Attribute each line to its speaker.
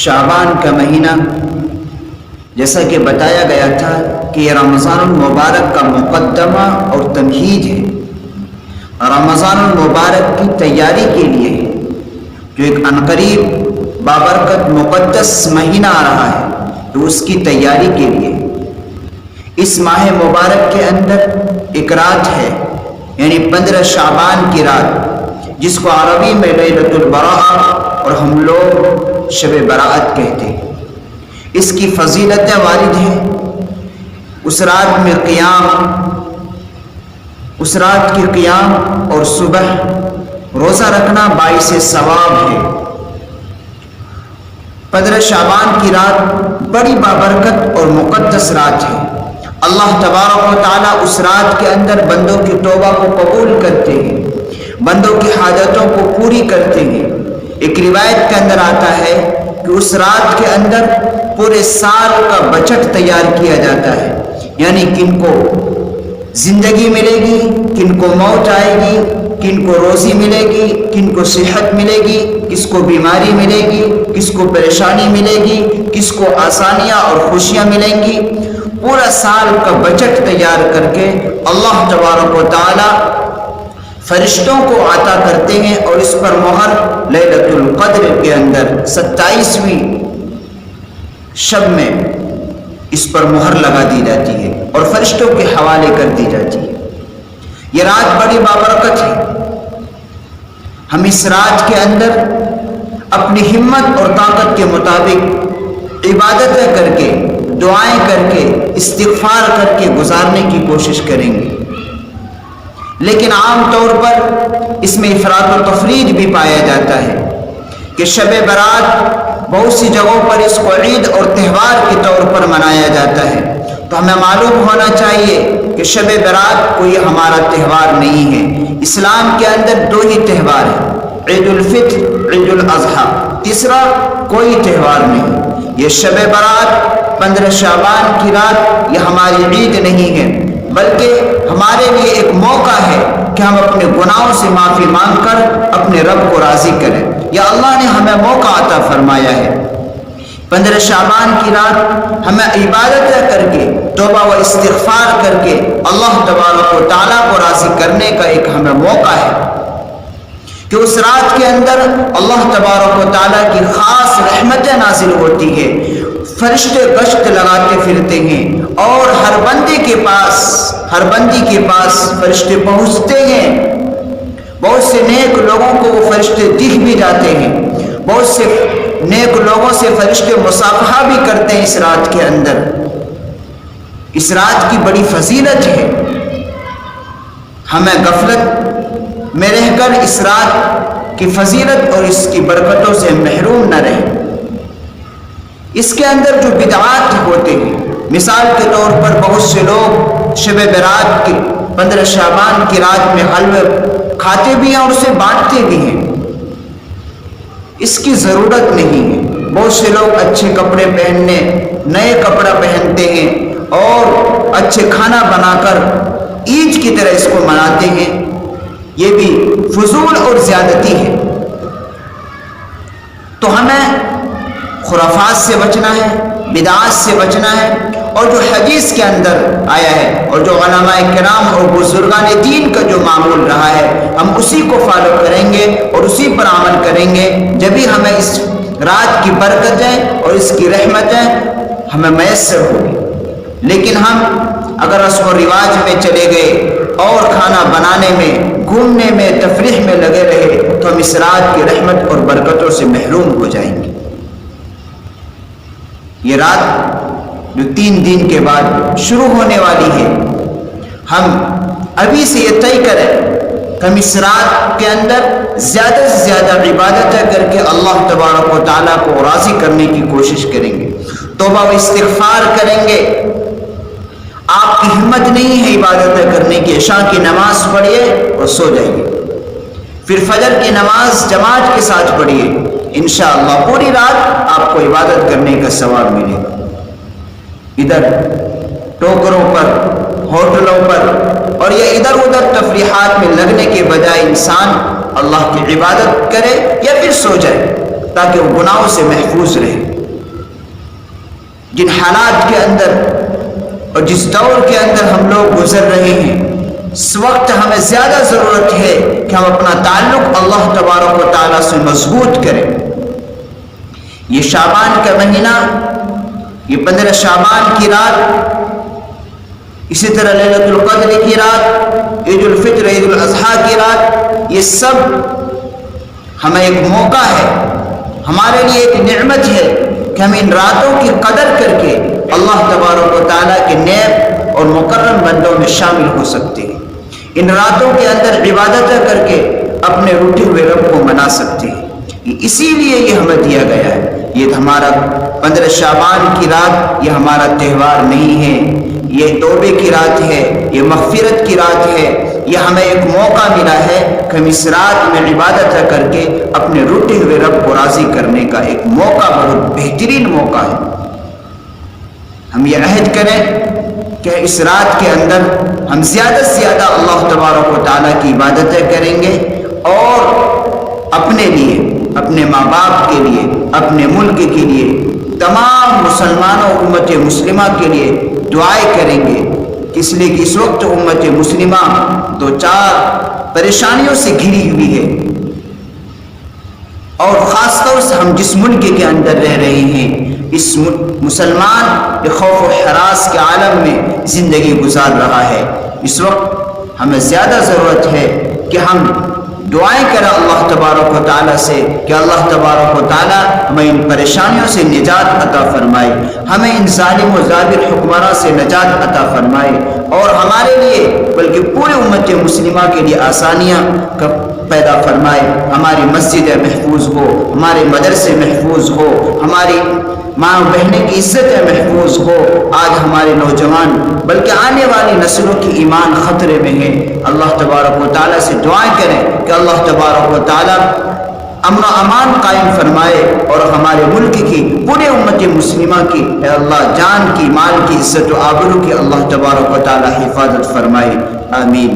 Speaker 1: شعبان کا مہینہ جیسا کہ بتایا گیا تھا کہ یہ رمضان المبارک کا مقدمہ اور تمہید ہے۔ رمضان المبارک کی تیاری کے لیے جو ایک عنقریب بابرکت مقدس مہینہ آ رہا ہے، تو اس کی تیاری کے لیے اس ماہ مبارک کے اندر ایک رات ہے، یعنی 15 شعبان کی رات، جس کو عربی میں لیلۃ البراءۃ اور ہم لوگ شب براءت کہتے ہیں۔ اس کی فضیلتیں وارد ہیں۔ اس رات میں اس رات کی قیام اور صبح روزہ رکھنا باعث ثواب ہے۔ 15 شعبان کی رات بڑی بابرکت اور مقدس رات ہے۔ اللہ تبارک و تعالیٰ اس رات کے اندر بندوں کی توبہ کو قبول کرتے ہیں، بندوں کی حاجتوں کو پوری کرتے ہیں۔ ایک روایت کے اندر آتا ہے کہ اس رات کے اندر پورے سال کا بجٹ تیار کیا جاتا ہے، یعنی کن کو زندگی ملے گی، کن کو موت آئے گی، کن کو روزی ملے گی، کن کو صحت ملے گی، کس کو بیماری ملے گی، کس کو پریشانی ملے گی، کس کو آسانیاں اور خوشیاں ملیں گی۔ پورا سال کا بجٹ تیار کر کے اللہ تبارک و تعالی فرشتوں کو عطا کرتے ہیں، اور اس پر مہر لیلۃ القدر کے اندر 27ویں شب میں اس پر مہر لگا دی جاتی ہے اور فرشتوں کے حوالے کر دی جاتی ہے۔ یہ رات بڑی بابرکت ہے۔ ہم اس رات کے اندر اپنی ہمت اور طاقت کے مطابق عبادتیں کر کے، دعائیں کر کے، استغفار کر کے گزارنے کی کوشش کریں گے، لیکن عام طور پر اس میں افراط و تفریط بھی پایا جاتا ہے کہ شب برات بہت سی جگہوں پر اس کو عید اور تہوار کے طور پر منایا جاتا ہے۔ تو ہمیں معلوم ہونا چاہیے کہ شب برات کوئی ہمارا تہوار نہیں ہے۔ اسلام کے اندر 2 ہی تہوار ہیں، عید الفطر، عید الاضحیٰ، تیسرا کوئی تہوار نہیں۔ یہ شب برات 15 شعبان کی رات یہ ہماری عید نہیں ہے، بلکہ ہمارے لیے ایک موقع ہے کہ ہم اپنے گناہوں سے معافی مانگ کر اپنے رب کو راضی کریں۔ یا اللہ نے ہمیں موقع عطا فرمایا ہے 15 شعبان کی رات ہمیں عبادتیں کر کے، توبہ و استغفار کر کے اللہ تبارک و تعالیٰ کو راضی کرنے کا ایک ہمیں موقع ہے کہ اس رات کے اندر اللہ تبارک و تعالیٰ کی خاص رحمتیں نازل ہوتی ہے، فرشتے گشت لگاتے پھرتے ہیں، اور ہر بندی کے پاس فرشتے پہنچتے ہیں۔ بہت سے نیک لوگوں کو وہ فرشتے دکھ بھی جاتے ہیں، بہت سے نیک لوگوں سے فرشتے مصافحہ بھی کرتے ہیں اس رات کے اندر۔ اس رات کی بڑی فضیلت ہے، ہمیں غفلت میں رہ کر اس رات کی فضیلت اور اس کی برکتوں سے محروم نہ رہیں۔ اس کے اندر جو بدعات ہوتے ہیں، مثال کے طور پر بہت سے لوگ شب برات کی 15 شعبان کی رات میں حلوے کھاتے بھی ہیں اور اسے بانٹتے بھی ہیں۔ اس کی ضرورت نہیں ہے۔ بہت سے لوگ اچھے کپڑے پہننے، نئے کپڑا پہنتے ہیں اور اچھے کھانا بنا کر عید کی طرح اس کو مناتے ہیں۔ یہ بھی فضول اور زیادتی ہے۔ تو ہمیں خرافات سے بچنا ہے، بدعات سے بچنا ہے، اور جو حدیث کے اندر آیا ہے اور جو علماء کرام اور بزرگان دین کا جو معمول رہا ہے، ہم اسی کو فالو کریں گے اور اسی پر عمل کریں گے، جبھی ہمیں اس رات کی برکتیں اور اس کی رحمتیں ہمیں میسر ہوگی۔ لیکن ہم اگر رسم و رواج میں چلے گئے اور کھانا بنانے میں، گھومنے میں، تفریح میں لگے رہے، تو ہم اس رات کی رحمت اور برکتوں سے محروم ہو جائیں گے۔ یہ رات جو 3 دن کے بعد شروع ہونے والی ہے، ہم ابھی سے یہ طے کریں کہ ہم اس رات کے اندر زیادہ سے زیادہ عبادتیں کر کے اللہ تبارک و تعالیٰ کو راضی کرنے کی کوشش کریں گے، توبہ و استغفار کریں گے۔ آپ کی ہمت نہیں ہے عبادتیں کرنے کی، عشاء کی نماز پڑھیے اور سو جائیے، پھر فجر کی نماز جماعت کے ساتھ پڑھیے، انشاءاللہ پوری رات آپ کو عبادت کرنے کا ثواب ملے گا۔ ادھر ٹوکروں پر، ہوٹلوں پر اور یہ ادھر ادھر تفریحات میں لگنے کے بجائے انسان اللہ کی عبادت کرے یا پھر سو جائے، تاکہ وہ گناہوں سے محفوظ رہے۔ جن حالات کے اندر اور جس دور کے اندر ہم لوگ گزر رہے ہیں، اس وقت ہمیں زیادہ ضرورت ہے کہ ہم اپنا تعلق اللہ تبارک و تعالیٰ سے مضبوط کریں۔ یہ شعبان کا مہینہ، یہ 15 شعبان کی رات، اسی طرح لیلۃ القدر کی رات، عید الفطر، عید الاضحیٰ کی رات، یہ سب ہمیں ایک موقع ہے، ہمارے لیے ایک نعمت ہے کہ ہم ان راتوں کی قدر کر کے اللہ تبارک و تعالیٰ کے نیک اور مکرم بندوں میں شامل ہو سکتے ہیں، ان راتوں کے اندر عبادتیں کر کے اپنے روٹھے ہوئے رب کو منا سکتے ہیں۔ اسی لیے یہ ہمیں دیا گیا ہے۔ یہ ہمارا 15 شعبان کی رات یہ ہمارا تہوار نہیں ہے، یہ توبے کی رات ہے، یہ مغفرت کی رات ہے، یہ ہمیں ایک موقع ملا ہے کہ ہم اس رات میں عبادت کر کے اپنے روٹے ہوئے رب کو راضی کرنے کا ایک موقع، بہت بہترین موقع ہے۔ ہم یہ عہد کریں کہ اس رات کے اندر ہم زیادہ سے زیادہ اللہ تبارک و تعالیٰ کی عبادتیں کریں گے اور اپنے لیے، اپنے ماں باپ کے لیے، اپنے ملک کے لیے، تمام مسلمانوں امت مسلمہ کے لیے دعائیں کریں گے، اس لیے کہ اس وقت امت مسلمہ دو چار پریشانیوں سے گھری ہوئی ہے، اور خاص طور سے ہم جس ملک کے اندر رہ رہے ہیں، اس مسلمان خوف و ہراس کے عالم میں زندگی گزار رہا ہے۔ اس وقت ہمیں زیادہ ضرورت ہے کہ ہم دعائیں کریں اللہ تبارک و تعالیٰ سے کہ اللہ تبارک و تعالیٰ ہمیں ان پریشانیوں سے نجات عطا فرمائے، ہمیں ان ظالم و جابر حکمراں سے نجات عطا فرمائے، اور ہمارے لیے بلکہ پورے امت مسلمہ کے لیے آسانیاں پیدا فرمائے، ہماری مسجدیں محفوظ ہو، ہمارے مدرسے محفوظ ہو، ہماری ماں بہنیں کی عزتیں محفوظ ہو۔ آج ہمارے نوجوان بلکہ آنے والی نسلوں کی ایمان خطرے میں ہے۔ اللہ تبارک و تعالیٰ سے دعائیں کریں کہ اللہ تبارک و تعالیٰ امن و امان قائم فرمائے اور ہمارے ملک کی، پورے امت مسلمہ کی، اے اللہ جان کی، مال کی، عزت و آبرو کی اللہ تبارک و تعالیٰ حفاظت فرمائے۔ آمین۔